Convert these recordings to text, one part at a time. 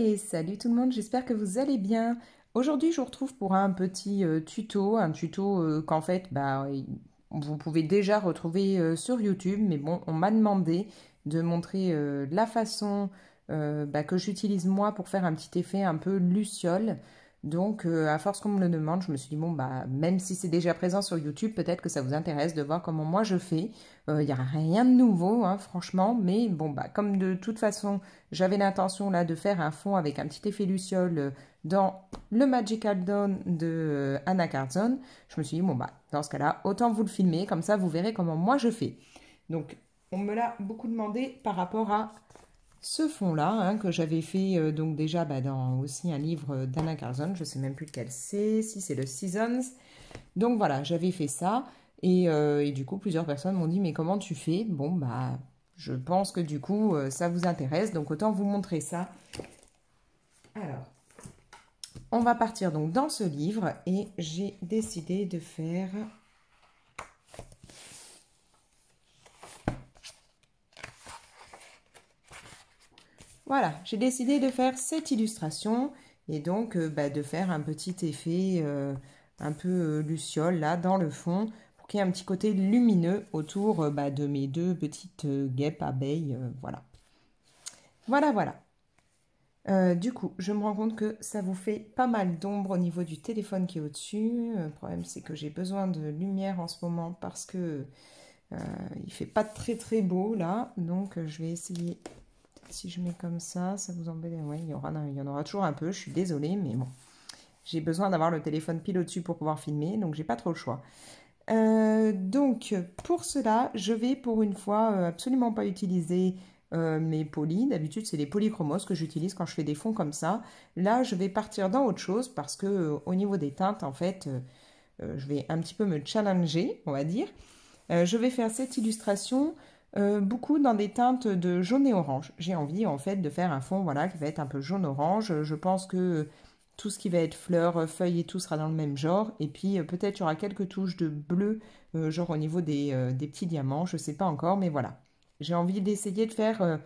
Et salut tout le monde, j'espère que vous allez bien. Aujourd'hui, je vous retrouve pour un petit tuto, qu'en fait, vous pouvez déjà retrouver sur YouTube, mais bon, on m'a demandé de montrer la façon que j'utilise moi pour faire un petit effet un peu luciole. Donc, à force qu'on me le demande, je me suis dit, bon, même si c'est déjà présent sur YouTube, peut-être que ça vous intéresse de voir comment moi je fais. Il n'y a rien de nouveau, hein, franchement, mais bon, comme de toute façon, j'avais l'intention là de faire un fond avec un petit effet luciole dans le Magical Dawn de Anna Carson. Je me suis dit, bon, dans ce cas-là, autant vous le filmer, comme ça vous verrez comment moi je fais. Donc, on me l'a beaucoup demandé par rapport à ce fond-là, hein, que j'avais fait donc déjà dans aussi un livre d'Anna Carson, je ne sais même plus lequel c'est, si c'est le Seasons. Donc voilà, j'avais fait ça, et du coup plusieurs personnes m'ont dit mais comment tu fais? Bon je pense que du coup ça vous intéresse, donc autant vous montrer ça. Alors, on va partir donc dans ce livre, et j'ai décidé de faire... Voilà, j'ai décidé de faire cette illustration et donc de faire un petit effet un peu luciole là dans le fond pour qu'il y ait un petit côté lumineux autour de mes deux petites guêpes abeilles. Voilà. Voilà. Du coup, je me rends compte que ça vous fait pas mal d'ombre au niveau du téléphone qui est au-dessus. Le problème, c'est que j'ai besoin de lumière en ce moment parce que il fait pas très très beau là. Donc, je vais essayer... Si je mets comme ça vous embête. Ouais, il y en aura toujours un peu, je suis désolée, mais bon. J'ai besoin d'avoir le téléphone pile au-dessus pour pouvoir filmer, donc j'ai pas trop le choix. Donc, pour cela, je vais pour une fois absolument pas utiliser mes polis. D'habitude, c'est les polychromos que j'utilise quand je fais des fonds comme ça. Là, je vais partir dans autre chose parce que au niveau des teintes, en fait, je vais un petit peu me challenger, on va dire. Je vais faire cette illustration beaucoup dans des teintes de jaune et orange. J'ai envie en fait de faire un fond voilà, qui va être un peu jaune-orange. Je pense que tout ce qui va être fleurs, feuilles et tout sera dans le même genre. Et puis peut-être il y aura quelques touches de bleu, genre au niveau des petits diamants. Je ne sais pas encore, mais voilà. J'ai envie d'essayer de faire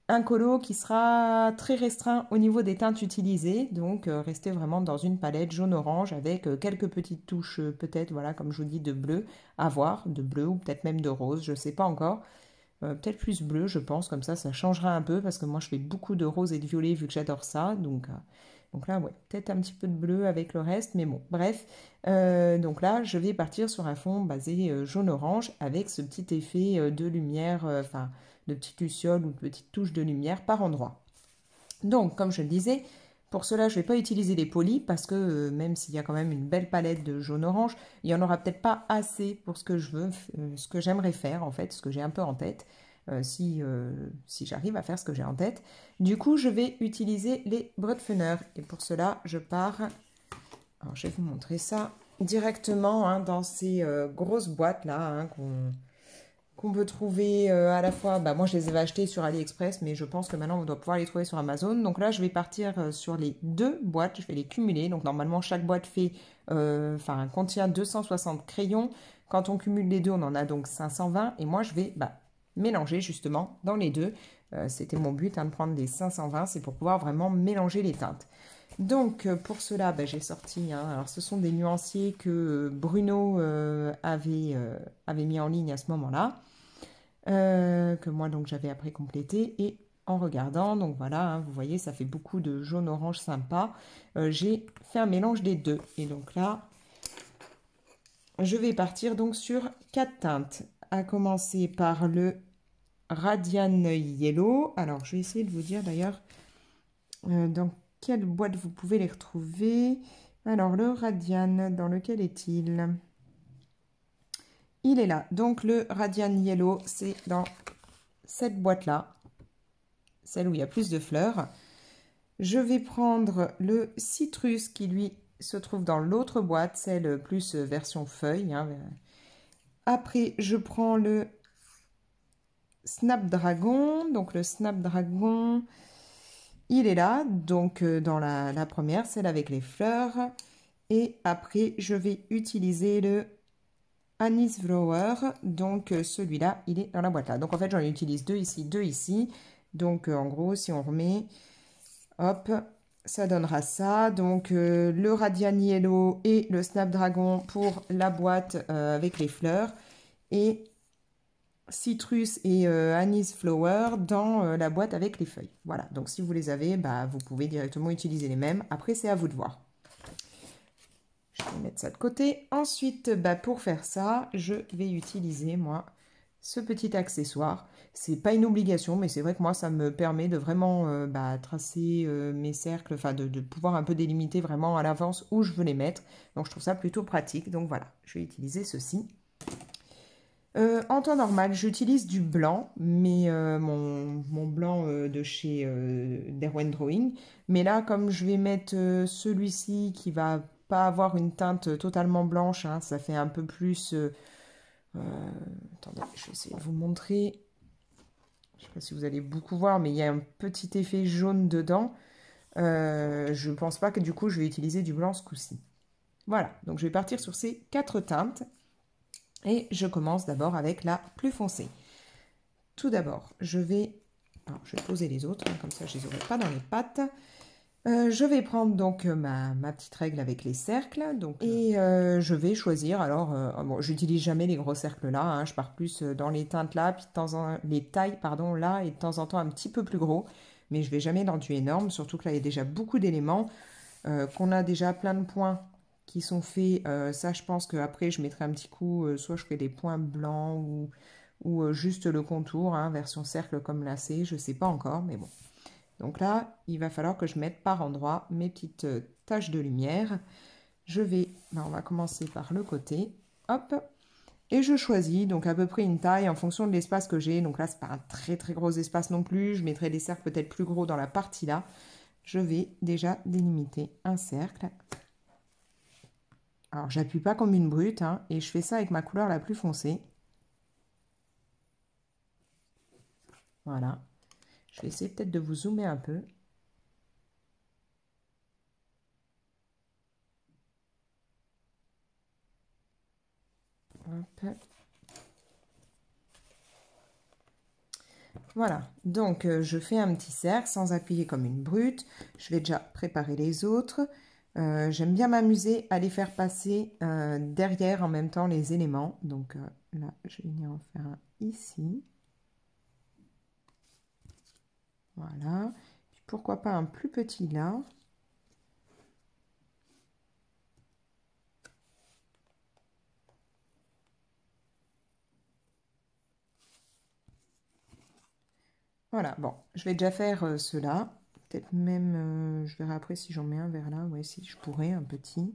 un colo qui sera très restreint au niveau des teintes utilisées. Donc rester vraiment dans une palette jaune-orange avec quelques petites touches peut-être, voilà, comme je vous dis, de bleu à voir. De bleu ou peut-être même de rose, je ne sais pas encore. Peut-être plus bleu, je pense, comme ça changera un peu, parce que moi je fais beaucoup de rose et de violet vu que j'adore ça, donc là, ouais, peut-être un petit peu de bleu avec le reste, mais bon, bref. Donc là, je vais partir sur un fond basé jaune-orange avec ce petit effet de lumière, de petite luciole ou de petite touche de lumière par endroit. Donc, comme je le disais, pour cela, je ne vais pas utiliser les polis parce que même s'il y a quand même une belle palette de jaune-orange, il n'y en aura peut-être pas assez pour ce que je veux, ce que j'aimerais faire en fait, ce que j'ai un peu en tête, si j'arrive à faire ce que j'ai en tête. Du coup, je vais utiliser les Brutfener et pour cela, je pars... Alors, je vais vous montrer ça directement hein, dans ces grosses boîtes là hein, qu'on peut trouver à la fois, moi je les avais achetés sur AliExpress, mais je pense que maintenant on doit pouvoir les trouver sur Amazon. Donc là je vais partir sur les deux boîtes, je vais les cumuler. Donc normalement chaque boîte contient 260 crayons. Quand on cumule les deux, on en a donc 520. Et moi je vais mélanger justement dans les deux. C'était mon but hein, de prendre des 520, c'est pour pouvoir vraiment mélanger les teintes. Donc pour cela, j'ai sorti, hein, alors ce sont des nuanciers que Bruno avait mis en ligne à ce moment-là, que moi donc j'avais après complété, et en regardant, donc voilà, hein, vous voyez, ça fait beaucoup de jaune-orange sympa. J'ai fait un mélange des deux, et donc là, je vais partir donc sur 4 teintes, à commencer par le Radiant Yellow. Alors je vais essayer de vous dire d'ailleurs dans quelle boîte vous pouvez les retrouver. Alors, le Radian, dans lequel est-il? Il est là. Donc, le Radian Yellow, c'est dans cette boîte-là. Celle où il y a plus de fleurs. Je vais prendre le Citrus qui, lui, se trouve dans l'autre boîte. Celle plus version feuille. Hein. Après, je prends le Snapdragon. Donc, le Snapdragon... Il est là, donc dans la première, celle avec les fleurs. Et après, je vais utiliser le Anis Flower. Donc celui-là, il est dans la boîte là. Donc en fait, j'en utilise deux ici, deux ici. Donc en gros, si on remet, Hop, ça donnera ça. Donc le Radiant Yellow et le Snapdragon pour la boîte avec les fleurs. Et citrus et anis flower dans la boîte avec les feuilles. Voilà, donc si vous les avez, bah, vous pouvez directement utiliser les mêmes. Après, c'est à vous de voir. Je vais mettre ça de côté. Ensuite, bah, pour faire ça, je vais utiliser, moi, ce petit accessoire. C'est pas une obligation, mais c'est vrai que moi, ça me permet de vraiment bah, tracer mes cercles, enfin de pouvoir un peu délimiter vraiment à l'avance où je veux les mettre. Donc, je trouve ça plutôt pratique. Donc, voilà, je vais utiliser ceci. En temps normal, j'utilise du blanc, mais mon blanc de chez Derwent Drawing. Mais là, comme je vais mettre celui-ci qui va pas avoir une teinte totalement blanche, hein, ça fait un peu plus... euh, attendez, je vais essayer de vous montrer. Je ne sais pas si vous allez beaucoup voir, mais il y a un petit effet jaune dedans. Je ne pense pas que du coup, je vais utiliser du blanc ce coup-ci. Voilà, donc je vais partir sur ces 4 teintes. Et je commence d'abord avec la plus foncée. Tout d'abord, je vais poser les autres, hein, comme ça je ne les aurai pas dans les pattes. Je vais prendre donc ma petite règle avec les cercles. Et je vais choisir, alors, bon, j'utilise jamais les gros cercles là, hein, je pars plus dans les teintes là, puis les tailles, pardon, là, et de temps en temps un petit peu plus gros. Mais je vais jamais dans du énorme, surtout que là il y a déjà beaucoup d'éléments, qu'on a déjà plein de points qui sont faits. Ça, je pense qu'après je mettrai un petit coup, soit je ferai des points blancs ou juste le contour, hein, version cercle comme lacet, je ne sais pas encore, mais bon. Donc là, il va falloir que je mette par endroit mes petites taches de lumière. On va commencer par le côté, hop, et je choisis donc à peu près une taille en fonction de l'espace que j'ai. Donc là, c'est pas un très très gros espace non plus, je mettrai des cercles peut-être plus gros dans la partie là. Je vais déjà délimiter un cercle. Alors, j'appuie pas comme une brute, hein, et je fais ça avec ma couleur la plus foncée. Voilà. Je vais essayer peut-être de vous zoomer un peu. Hop. Voilà, donc je fais un petit cercle sans appuyer comme une brute. Je vais déjà préparer les autres. J'aime bien m'amuser à les faire passer derrière en même temps les éléments. Donc là, je vais venir en faire un ici. Voilà. Puis pourquoi pas un plus petit là. Voilà, bon, je vais déjà faire ceux-là. Peut-être même, je verrai après si j'en mets un vers là. Ouais, si je pourrais, un petit.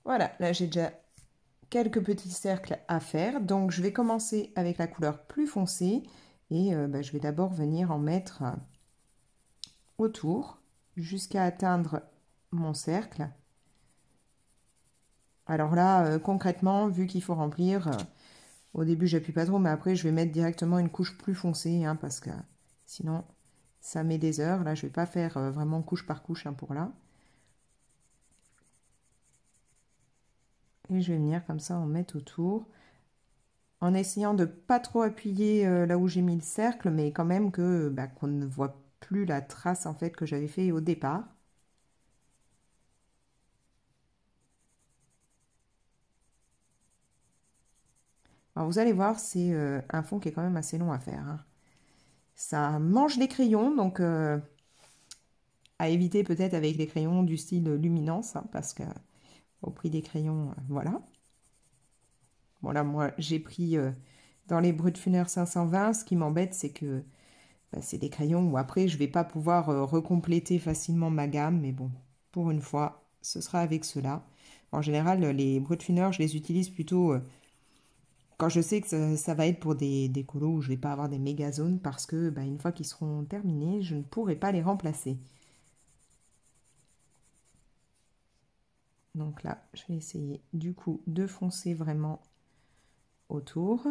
Voilà, là j'ai déjà quelques petits cercles à faire. Donc je vais commencer avec la couleur plus foncée. Et je vais d'abord venir en mettre autour jusqu'à atteindre mon cercle. Alors là, concrètement, vu qu'il faut remplir, au début j'appuie pas trop, mais après je vais mettre directement une couche plus foncée, hein, parce que sinon ça met des heures. Là je vais pas faire vraiment couche par couche, hein, pour là. Et je vais venir comme ça en mettre autour, en essayant de pas trop appuyer là où j'ai mis le cercle, mais quand même que qu'on ne voit plus la trace en fait que j'avais fait au départ. Alors vous allez voir, c'est un fond qui est quand même assez long à faire, hein. Ça mange les crayons, donc à éviter peut-être avec les crayons du style luminance, hein, parce que au prix des crayons, voilà. Bon là, moi, j'ai pris dans les Brutfuner 520. Ce qui m'embête, c'est que c'est des crayons où après, je vais pas pouvoir recompléter facilement ma gamme. Mais bon, pour une fois, ce sera avec ceux-là. En général, les Brutfuner, je les utilise plutôt quand je sais que ça va être pour des colos où je vais pas avoir des méga zones, parce que une fois qu'ils seront terminés, je ne pourrai pas les remplacer. Donc là, je vais essayer du coup de foncer vraiment autour.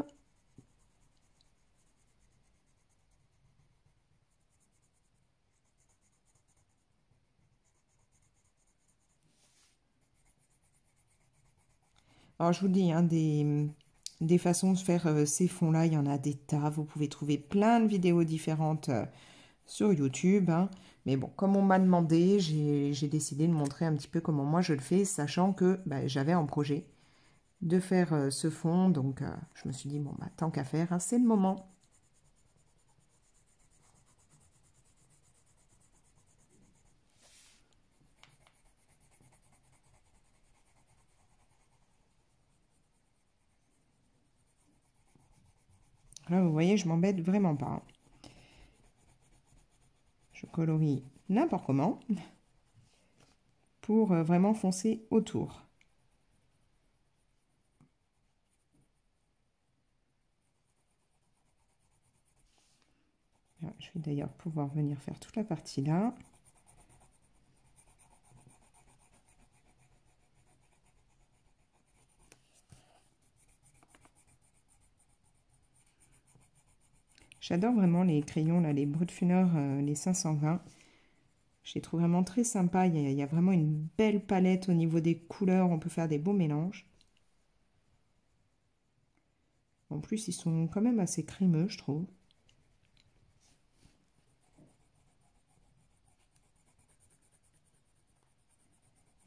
Alors, je vous dis, hein, des façons de faire ces fonds-là, il y en a des tas. Vous pouvez trouver plein de vidéos différentes sur YouTube, hein. Mais bon, comme on m'a demandé, j'ai décidé de montrer un petit peu comment moi je le fais, sachant que bah, j'avais en projet de faire ce fond. Donc, je me suis dit, bon, bah, tant qu'à faire, hein, c'est le moment. Là, vous voyez, je m'embête vraiment pas, hein. Je colorie n'importe comment pour vraiment foncer autour. Je vais d'ailleurs pouvoir venir faire toute la partie là. J'adore vraiment les crayons, là, les Brutfuner, les 520. Je les trouve vraiment très sympas. Il y a vraiment une belle palette au niveau des couleurs. On peut faire des beaux mélanges. En plus, ils sont quand même assez crémeux, je trouve.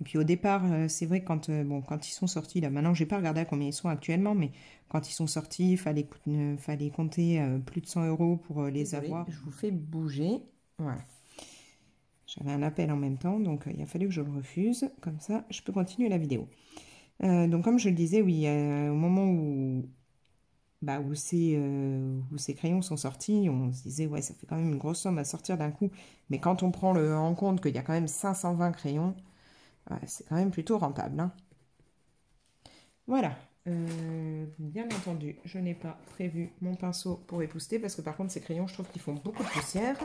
Et puis au départ, c'est vrai quand, bon, quand ils sont sortis, là maintenant j'ai pas regardé à combien ils sont actuellement, mais quand ils sont sortis, fallait compter plus de 100 € pour les avoir. Je vous fais bouger. Voilà. J'avais un appel en même temps, donc il a fallu que je le refuse. Comme ça, je peux continuer la vidéo. Donc comme je le disais, oui, au moment où ces crayons sont sortis, on se disait, ouais, ça fait quand même une grosse somme à sortir d'un coup. Mais quand on prend en compte qu'il y a quand même 520 crayons, ouais, c'est quand même plutôt rentable, hein. Voilà. Bien entendu, je n'ai pas prévu mon pinceau pour épousseter parce que par contre, ces crayons, je trouve qu'ils font beaucoup de poussière.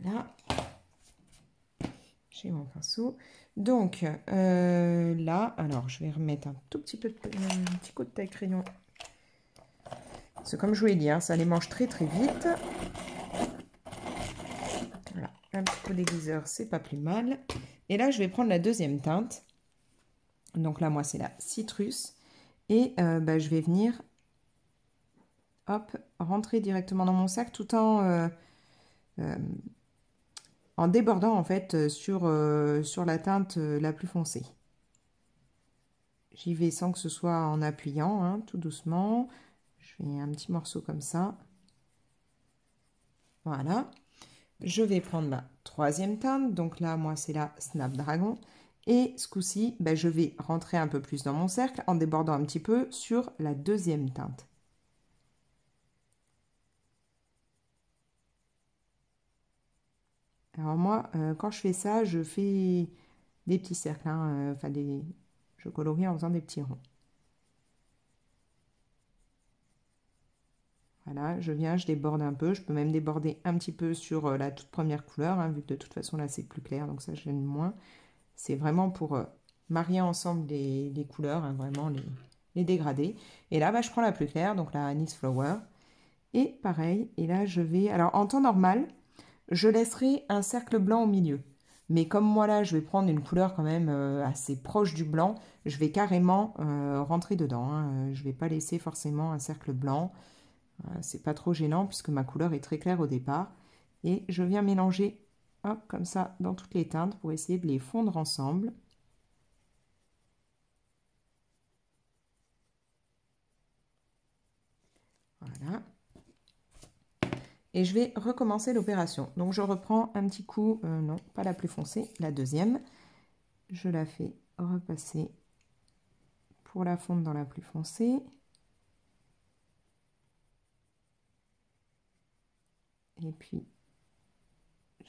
Voilà. J'ai mon pinceau. Donc, là, alors, je vais remettre un tout petit peu un petit coup de taille crayon. Parce que comme je vous l'ai dit, hein, ça les mange très très vite. Voilà, un petit peu d'aiguiseur, c'est pas plus mal. Et là, je vais prendre la deuxième teinte. Donc là, moi, c'est la citrus. Et je vais venir, hop, rentrer directement dans mon sac tout en débordant, en fait, sur la teinte la plus foncée. J'y vais sans que ce soit en appuyant, hein, tout doucement. Je fais un petit morceau comme ça. Voilà. Je vais prendre ma troisième teinte. Donc là, moi, c'est la Snapdragon. Et ce coup-ci, je vais rentrer un peu plus dans mon cercle en débordant un petit peu sur la deuxième teinte. Alors moi, quand je fais ça, je fais des petits cercles, hein, je colorie en faisant des petits ronds. Voilà, je viens, je déborde un peu. Je peux même déborder un petit peu sur la toute première couleur, hein, vu que de toute façon là c'est plus clair, donc ça je gêne moins. C'est vraiment pour marier ensemble les couleurs, hein, vraiment les dégradés. Et là, je prends la plus claire, donc la Anis Flower. Et pareil, et là je vais... Alors en temps normal, je laisserai un cercle blanc au milieu. Mais comme moi là, je vais prendre une couleur quand même assez proche du blanc, je vais carrément rentrer dedans, hein. Je ne vais pas laisser forcément un cercle blanc. C'est pas trop gênant puisque ma couleur est très claire au départ. Et je viens mélanger, hop, comme ça, dans toutes les teintes pour essayer de les fondre ensemble. Voilà. Et je vais recommencer l'opération. Donc je reprends un petit coup, non, pas la plus foncée, la deuxième. Je la fais repasser pour la fondre dans la plus foncée. Et puis,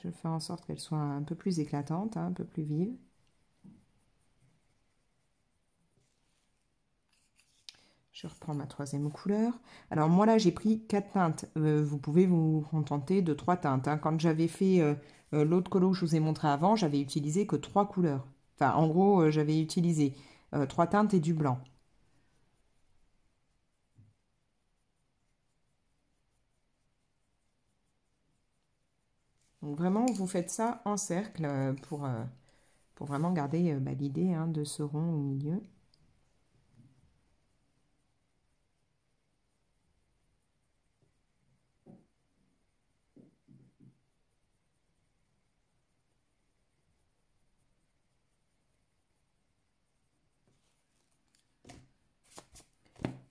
je fais en sorte qu'elle soit un peu plus éclatante, hein, un peu plus vive. Je reprends ma troisième couleur. Alors moi là, j'ai pris 4 teintes. Vous pouvez vous contenter de 3 teintes, hein. Quand j'avais fait l'autre colo que je vous ai montré avant, j'avais utilisé que 3 couleurs. Enfin, en gros, j'avais utilisé 3 teintes et du blanc. Donc vraiment, vous faites ça en cercle pour vraiment garder l'idée, hein, de ce rond au milieu.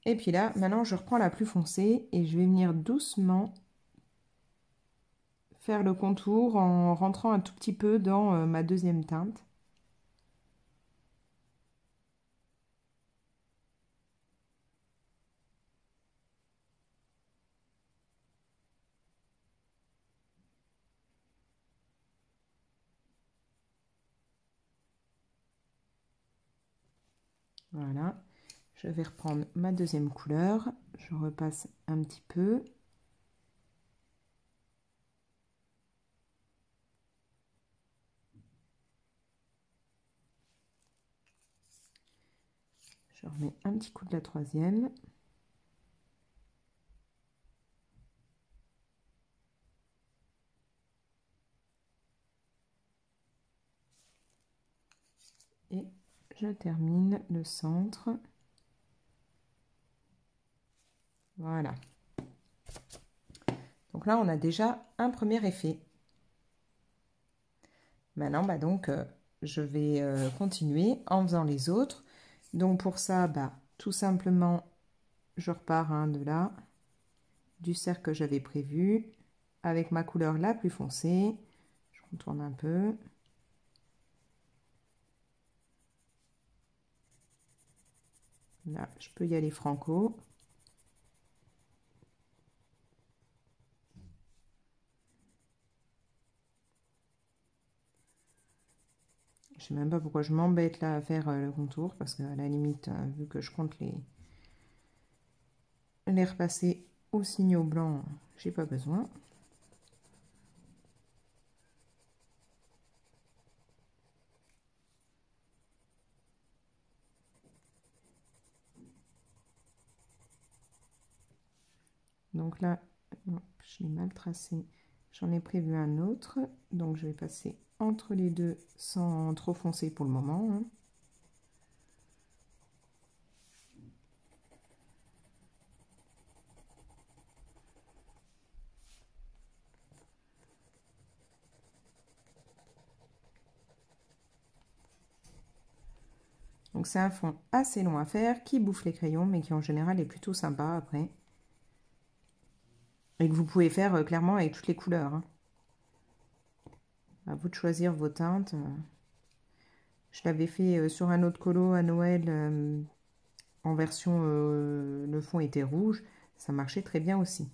Et puis là, maintenant, je reprends la plus foncée et je vais venir doucement faire le contour en rentrant un tout petit peu dans ma deuxième teinte. Voilà. Je vais reprendre ma deuxième couleur. Je repasse un petit peu. Je remets un petit coup de la troisième. Et je termine le centre. Voilà. Donc là, on a déjà un premier effet. Maintenant, je vais continuer en faisant les autres. Donc pour ça, tout simplement, je repars de là, du cercle que j'avais prévu, avec ma couleur la plus foncée. Je contourne un peu. Là, je peux y aller franco. Je sais même pas pourquoi je m'embête là à faire le contour, parce qu'à la limite, vu que je compte les repasser au signaux blanc, j'ai pas besoin. Donc là, je l'ai mal tracé. J'en ai prévu un autre, donc je vais passer entre les deux sans trop foncer pour le moment. Donc c'est un fond assez long à faire, qui bouffe les crayons, mais qui en général est plutôt sympa après. Et que vous pouvez faire clairement avec toutes les couleurs. À vous de choisir vos teintes. Je l'avais fait sur un autre colo à Noël, en version le fond était rouge. Ça marchait très bien aussi.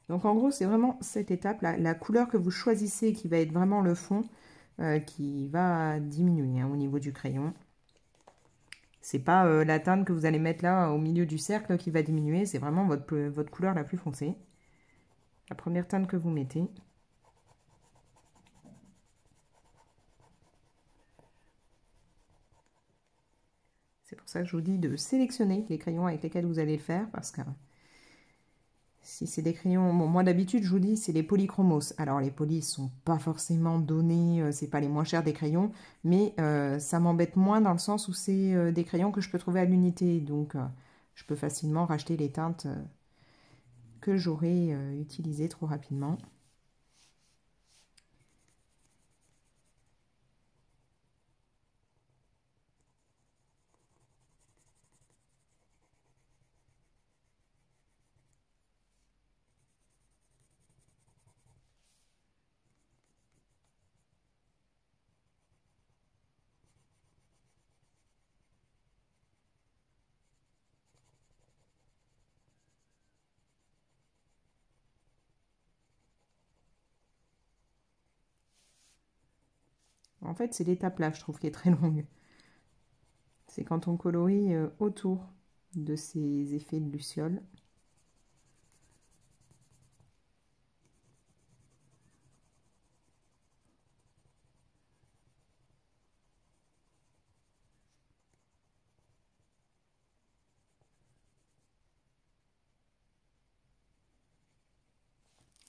Donc en gros, c'est vraiment cette étape, la couleur que vous choisissez qui va être vraiment le fond, qui va diminuer au niveau du crayon. C'est pas la teinte que vous allez mettre là au milieu du cercle qui va diminuer, c'est vraiment votre couleur la plus foncée. La première teinte que vous mettez. C'est pour ça que je vous dis de sélectionner les crayons avec lesquels vous allez le faire, parce que si c'est des crayons... Bon, moi d'habitude, je vous dis, c'est les polychromos. Alors les polys sont pas forcément donnés, c'est pas les moins chers des crayons, mais ça m'embête moins dans le sens où c'est des crayons que je peux trouver à l'unité. Donc je peux facilement racheter les teintes que j'aurais utilisées trop rapidement. En fait, c'est l'étape là, je trouve, qui est très longue. C'est quand on colorie autour de ces effets de luciole.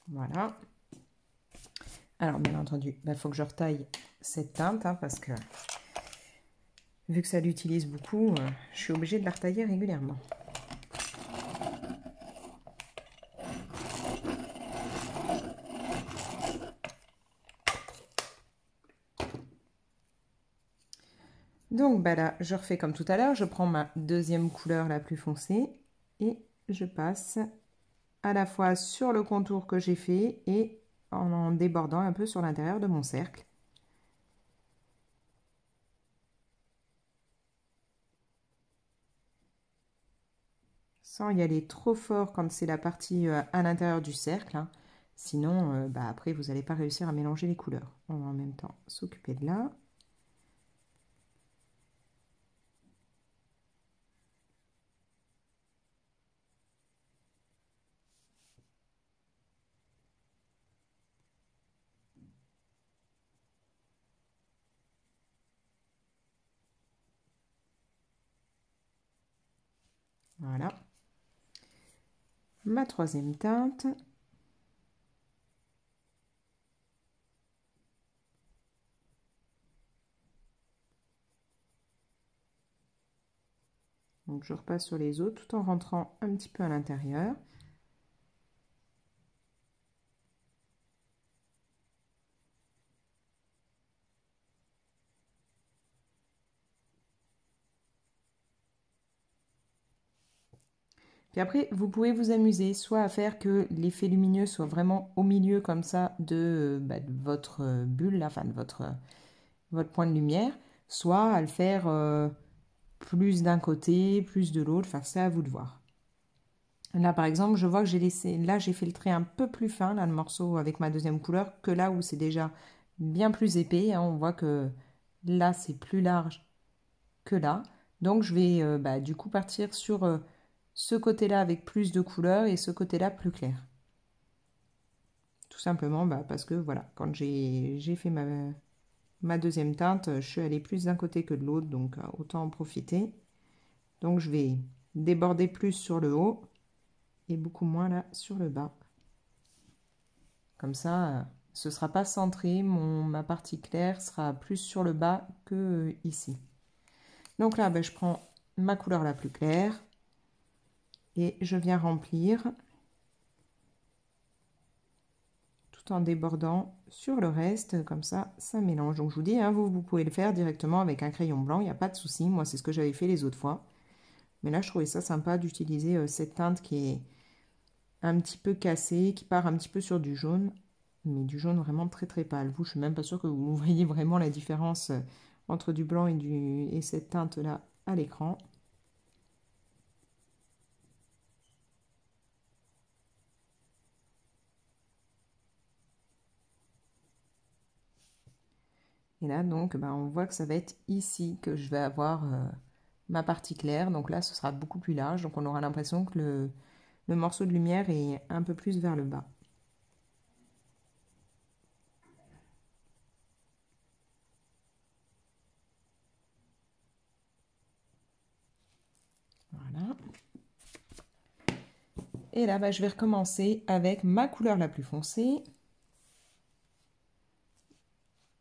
Voilà. Alors, bien entendu, il faut que je retaille cette teinte, parce que vu que ça l'utilise beaucoup, je suis obligée de la retailler régulièrement. Donc bah là, je refais comme tout à l'heure, je prends ma deuxième couleur la plus foncée et je passe à la fois sur le contour que j'ai fait et en débordant un peu sur l'intérieur de mon cercle. Sans y aller trop fort quand c'est la partie à l'intérieur du cercle, hein. Sinon, bah après, vous n'allez pas réussir à mélanger les couleurs. On va en même temps s'occuper de là. Voilà. Ma troisième teinte. Donc je repasse sur les autres tout en rentrant un petit peu à l'intérieur. Puis après, vous pouvez vous amuser soit à faire que l'effet lumineux soit vraiment au milieu comme ça de votre bulle, là, enfin de votre point de lumière, soit à le faire plus d'un côté, plus de l'autre, enfin c'est à vous de voir. Là par exemple, je vois que j'ai fait le trait un peu plus fin, là le morceau avec ma deuxième couleur, que là où c'est déjà bien plus épais, hein. On voit que là c'est plus large que là. Donc je vais du coup partir sur ce côté-là avec plus de couleurs et ce côté-là plus clair. Tout simplement parce que voilà, quand j'ai fait ma deuxième teinte, je suis allée plus d'un côté que de l'autre, donc autant en profiter. Donc je vais déborder plus sur le haut et beaucoup moins là sur le bas. Comme ça, ce ne sera pas centré, ma partie claire sera plus sur le bas que ici. Donc là, je prends ma couleur la plus claire et je viens remplir tout en débordant sur le reste, comme ça mélange. Donc je vous dis, hein, vous pouvez le faire directement avec un crayon blanc, il n'y a pas de souci. Moi, c'est ce que j'avais fait les autres fois. Mais là, je trouvais ça sympa d'utiliser cette teinte qui est un petit peu cassée, qui part un petit peu sur du jaune, mais du jaune vraiment très très pâle. Vous, je suis même pas sûre que vous voyez vraiment la différence entre du blanc et cette teinte-là à l'écran. Et là, donc, on voit que ça va être ici que je vais avoir ma partie claire. Donc là, ce sera beaucoup plus large. Donc on aura l'impression que le morceau de lumière est un peu plus vers le bas. Voilà. Et là, je vais recommencer avec ma couleur la plus foncée.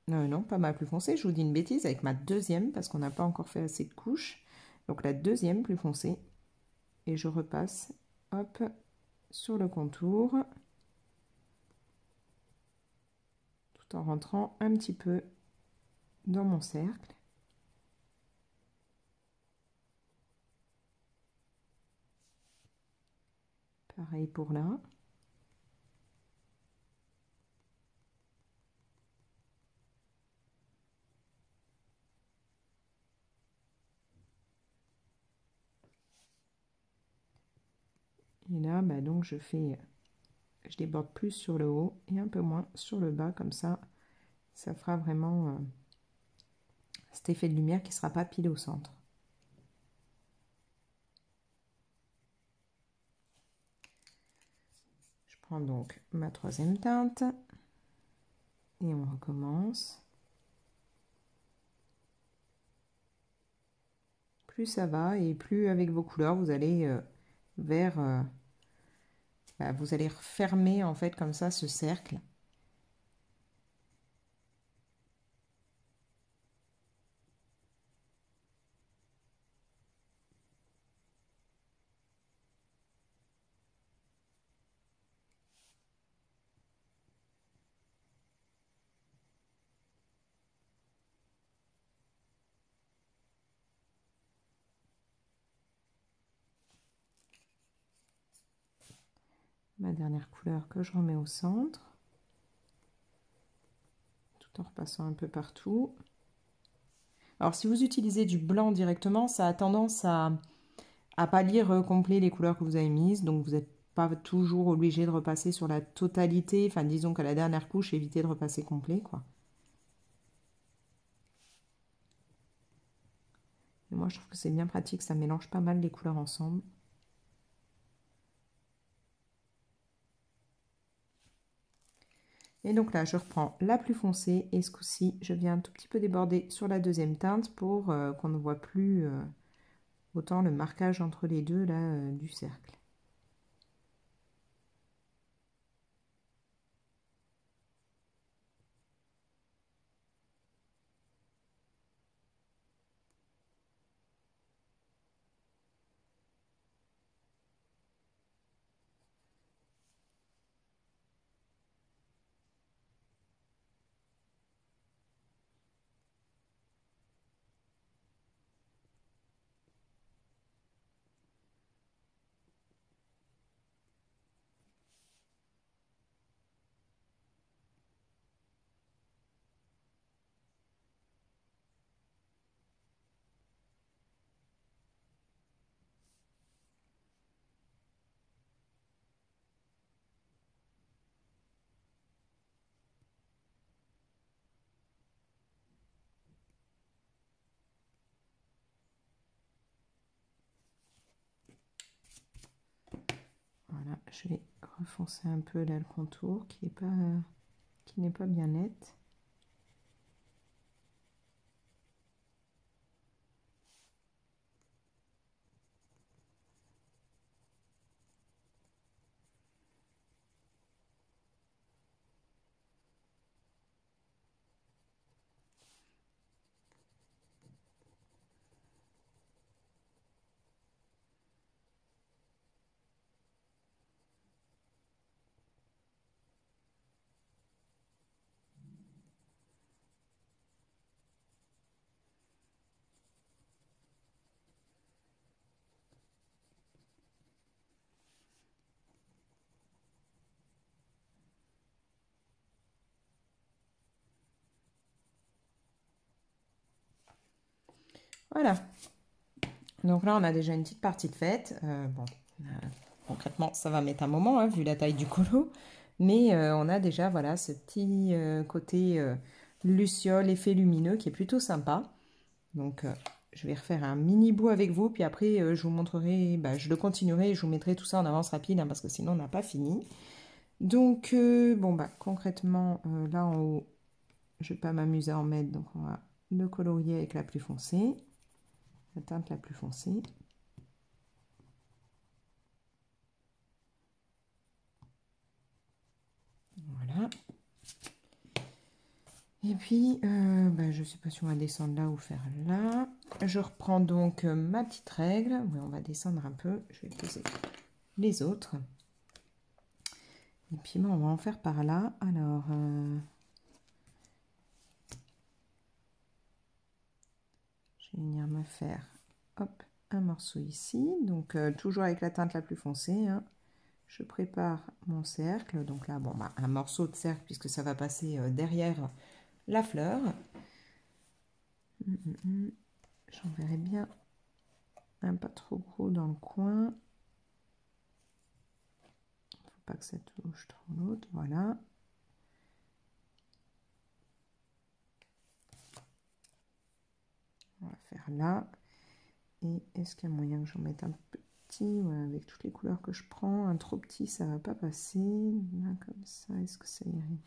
Non, pas ma plus foncée, je vous dis une bêtise, avec ma deuxième, parce qu'on n'a pas encore fait assez de couches. Donc la deuxième plus foncée. Et je repasse, hop, sur le contour, tout en rentrant un petit peu dans mon cercle. Pareil pour là. Et là, donc je déborde plus sur le haut et un peu moins sur le bas, comme ça fera vraiment cet effet de lumière qui ne sera pas pile au centre. Je prends donc ma troisième teinte et on recommence. Plus ça va et plus avec vos couleurs vous allez vous allez refermer en fait comme ça ce cercle. ma dernière couleur que je remets au centre, tout en repassant un peu partout. Alors si vous utilisez du blanc directement, ça a tendance à pâlir complet les couleurs que vous avez mises, donc vous n'êtes pas toujours obligé de repasser sur la totalité, enfin disons qu'à la dernière couche, évitez de repasser complet, quoi. Et moi je trouve que c'est bien pratique, ça mélange pas mal les couleurs ensemble. Et donc là, je reprends la plus foncée et ce coup-ci, je viens un tout petit peu déborder sur la deuxième teinte pour qu'on ne voit plus autant le marquage entre les deux là, du cercle. Voilà, je vais refoncer un peu là le contour qui n'est pas bien net. Voilà, donc là on a déjà une petite partie de faite. Bon, concrètement ça va mettre un moment hein, vu la taille du colo, mais on a déjà voilà ce petit côté luciole, effet lumineux qui est plutôt sympa. Donc je vais refaire un mini bout avec vous, puis après je vous montrerai, bah, je le continuerai et je vous mettrai tout ça en avance rapide hein, parce que sinon on n'a pas fini. Donc bon bah concrètement là en haut, je vais pas m'amuser à en mettre, donc on va le colorier avec la plus foncée, la teinte la plus foncée. Voilà. Et puis, bah, je ne sais pas si on va descendre là ou faire là. Je reprends donc ma petite règle. Oui, on va descendre un peu. Je vais poser les autres. Et puis, bah, on va en faire par là. Alors, je vais venir me faire hop, un morceau ici. Donc, toujours avec la teinte la plus foncée. Hein. Je prépare mon cercle. Donc là, bon, bah, un morceau de cercle puisque ça va passer derrière la fleur. J'en verrai bien un pas trop gros dans le coin. Faut pas que ça touche trop l'autre. Voilà. On va faire là. Et est-ce qu'il y a moyen que j'en mette un petit, ouais, avec toutes les couleurs que je prends. Un trop petit, ça va pas passer. Là, comme ça, est-ce que ça irait?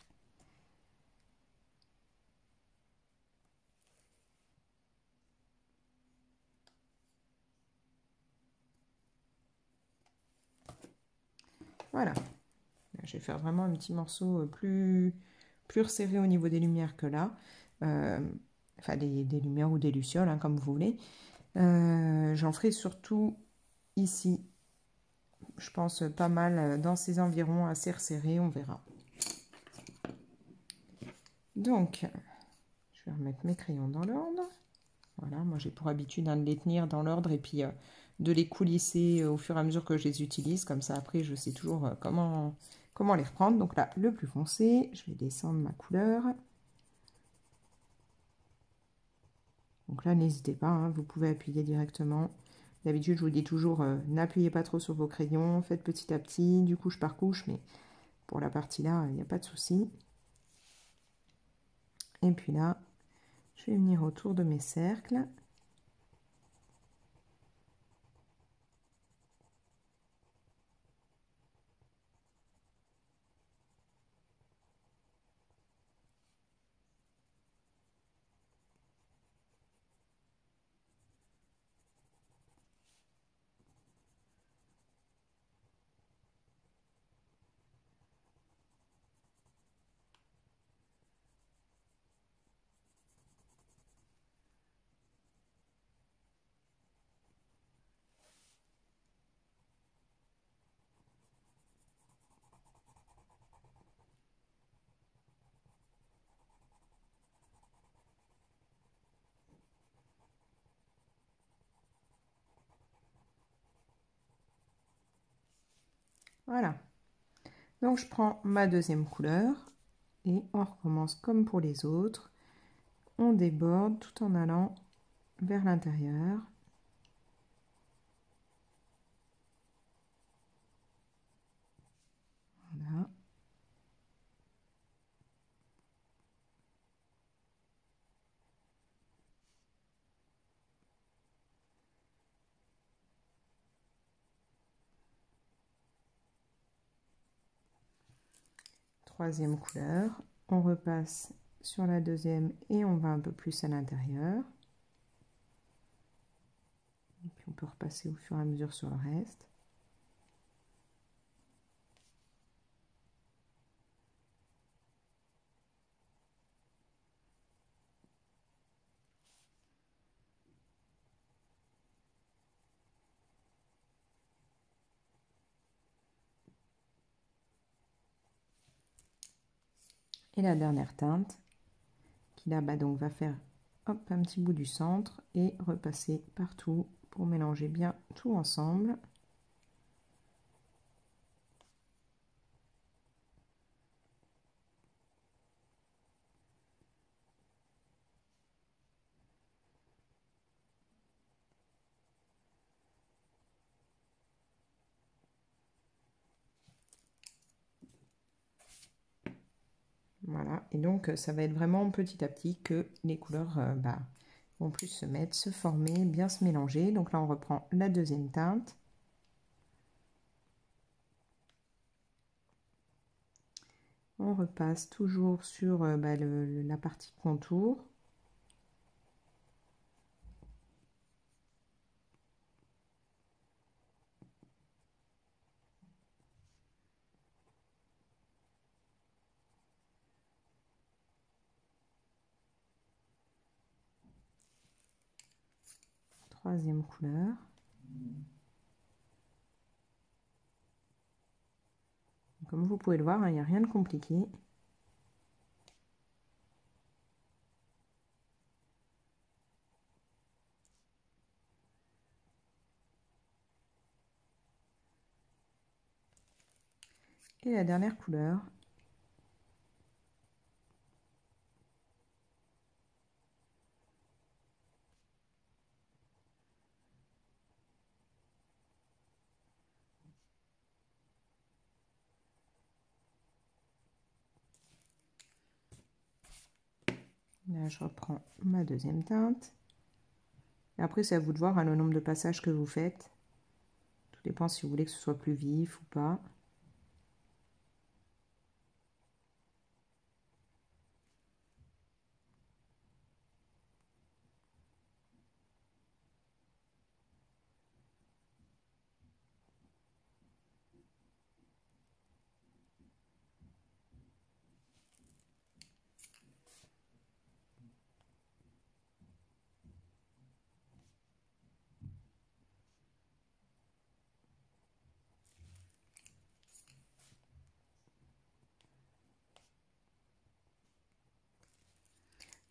Voilà. Là, je vais faire vraiment un petit morceau plus resserré au niveau des lumières que là. Enfin, des lumières ou des lucioles, hein, comme vous voulez. J'en ferai surtout ici. Je pense pas mal dans ces environs, assez resserrés, on verra. Donc, je vais remettre mes crayons dans l'ordre. Voilà, moi j'ai pour habitude hein, de les tenir dans l'ordre et puis de les coulisser au fur et à mesure que je les utilise. Comme ça, après, je sais toujours comment les reprendre. Donc là, le plus foncé, je vais descendre ma couleur. Donc là, n'hésitez pas, hein, vous pouvez appuyer directement. D'habitude, je vous dis toujours, n'appuyez pas trop sur vos crayons, faites petit à petit, du couche par couche, mais pour la partie là, il n'y a pas de souci. Et puis là, je vais venir autour de mes cercles. Voilà. Donc je prends ma deuxième couleur et on recommence comme pour les autres. On déborde tout en allant vers l'intérieur. Voilà. Troisième couleur, on repasse sur la deuxième et on va un peu plus à l'intérieur. Et puis on peut repasser au fur et à mesure sur le reste. Et la dernière teinte, qui là donc va faire hop, un petit bout du centre et repasser partout pour mélanger bien tout ensemble. Voilà, et donc ça va être vraiment petit à petit que les couleurs vont plus se mettre, se former, bien se mélanger. Donc là on reprend la deuxième teinte. On repasse toujours sur la partie contour. Troisième couleur. Comme vous pouvez le voir, il n'y a rien de compliqué. Et la dernière couleur. Là, je reprends ma deuxième teinte. Et après, c'est à vous de voir le nombre de passages que vous faites. Tout dépend si vous voulez que ce soit plus vif ou pas.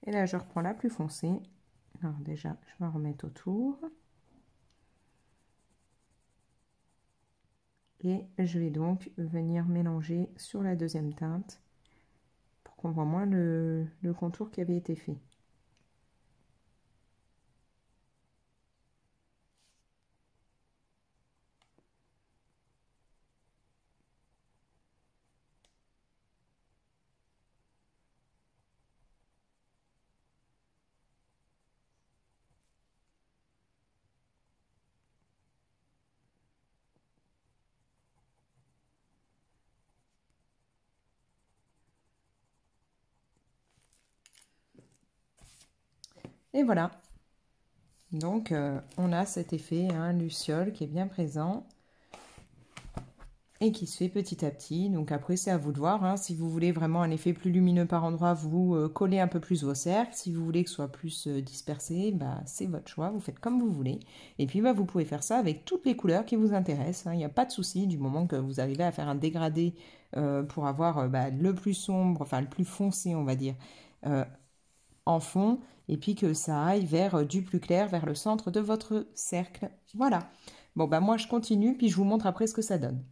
Et là, je reprends la plus foncée. Alors déjà, je vais en remettre autour. Et je vais donc venir mélanger sur la deuxième teinte pour qu'on voit moins le contour qui avait été fait. Et voilà. Donc, on a cet effet luciole qui est bien présent et qui se fait petit à petit. Donc après, c'est à vous de voir. Hein. Si vous voulez vraiment un effet plus lumineux par endroit, vous collez un peu plus vos cercles. Si vous voulez que ce soit plus dispersé, bah, c'est votre choix. Vous faites comme vous voulez. Et puis, bah, vous pouvez faire ça avec toutes les couleurs qui vous intéressent. Hein. Il n'y a pas de souci du moment que vous arrivez à faire un dégradé pour avoir bah, le plus sombre, enfin le plus foncé, on va dire, euh, en fond. Et puis que ça aille vers du plus clair, vers le centre de votre cercle. Voilà. Bon, bah moi, je continue, puis je vous montre après ce que ça donne.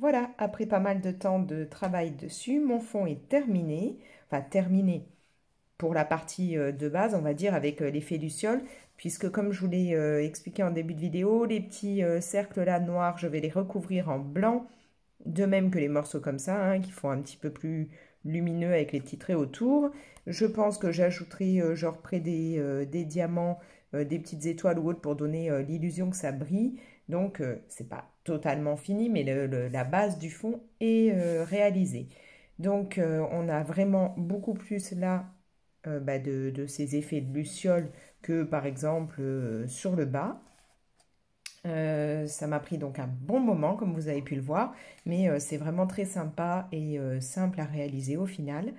Voilà, après pas mal de temps de travail dessus, mon fond est terminé. Enfin, terminé pour la partie de base, on va dire, avec l'effet luciole, puisque comme je vous l'ai expliqué en début de vidéo, les petits cercles là noirs, je vais les recouvrir en blanc, de même que les morceaux comme ça, hein, qui font un petit peu plus lumineux avec les petits traits autour. Je pense que j'ajouterai genre près des diamants, des petites étoiles ou autres pour donner l'illusion que ça brille. Donc c'est pas totalement fini, mais la base du fond est réalisée. Donc on a vraiment beaucoup plus là de ces effets de luciole que par exemple sur le bas. Ça m'a pris donc un bon moment, comme vous avez pu le voir, mais c'est vraiment très sympa et simple à réaliser au final.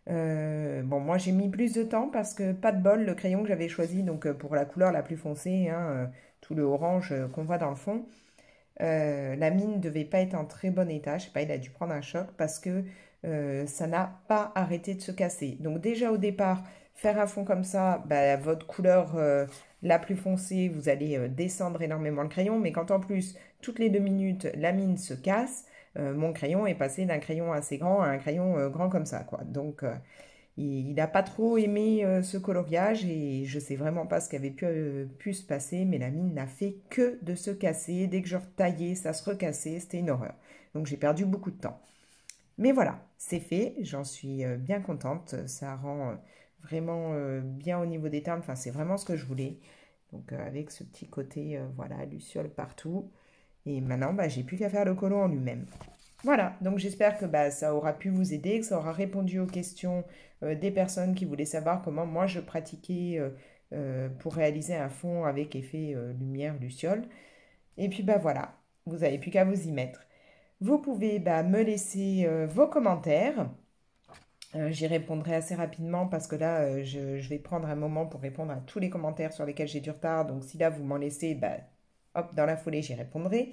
Bon, moi j'ai mis plus de temps parce que pas de bol, le crayon que j'avais choisi donc pour la couleur la plus foncée, hein, tout le orange qu'on voit dans le fond, la mine ne devait pas être en très bon état, je sais pas, il a dû prendre un choc parce que ça n'a pas arrêté de se casser. Donc déjà au départ, faire un fond comme ça, bah, votre couleur la plus foncée, vous allez descendre énormément le crayon, mais quand en plus, toutes les 2 minutes, la mine se casse, mon crayon est passé d'un crayon assez grand à un crayon grand comme ça, quoi. Donc il n'a pas trop aimé ce coloriage et je sais vraiment pas ce qui avait pu se passer, mais la mine n'a fait que de se casser. Dès que je retaillais, ça se recassait, c'était une horreur. Donc j'ai perdu beaucoup de temps. Mais voilà, c'est fait, j'en suis bien contente. Ça rend vraiment bien au niveau des teintes, enfin c'est vraiment ce que je voulais. Donc avec ce petit côté, voilà, luciole partout. Et maintenant, bah, j'ai plus qu'à faire le colo en lui-même. Voilà, donc j'espère que bah, ça aura pu vous aider, que ça aura répondu aux questions des personnes qui voulaient savoir comment moi je pratiquais pour réaliser un fond avec effet lumière, luciole. Et puis bah voilà, vous n'avez plus qu'à vous y mettre. Vous pouvez bah, me laisser vos commentaires. J'y répondrai assez rapidement parce que là, je vais prendre un moment pour répondre à tous les commentaires sur lesquels j'ai du retard. Donc si là, vous m'en laissez, bah, hop, dans la foulée, j'y répondrai.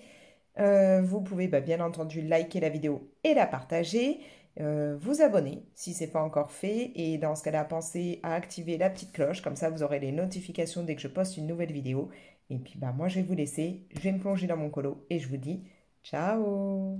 Vous pouvez bah, bien entendu liker la vidéo et la partager, vous abonner si ce n'est pas encore fait et dans ce cas-là, pensez à activer la petite cloche, comme ça vous aurez les notifications dès que je poste une nouvelle vidéo. Et puis bah, moi je vais vous laisser, je vais me plonger dans mon colo et je vous dis ciao!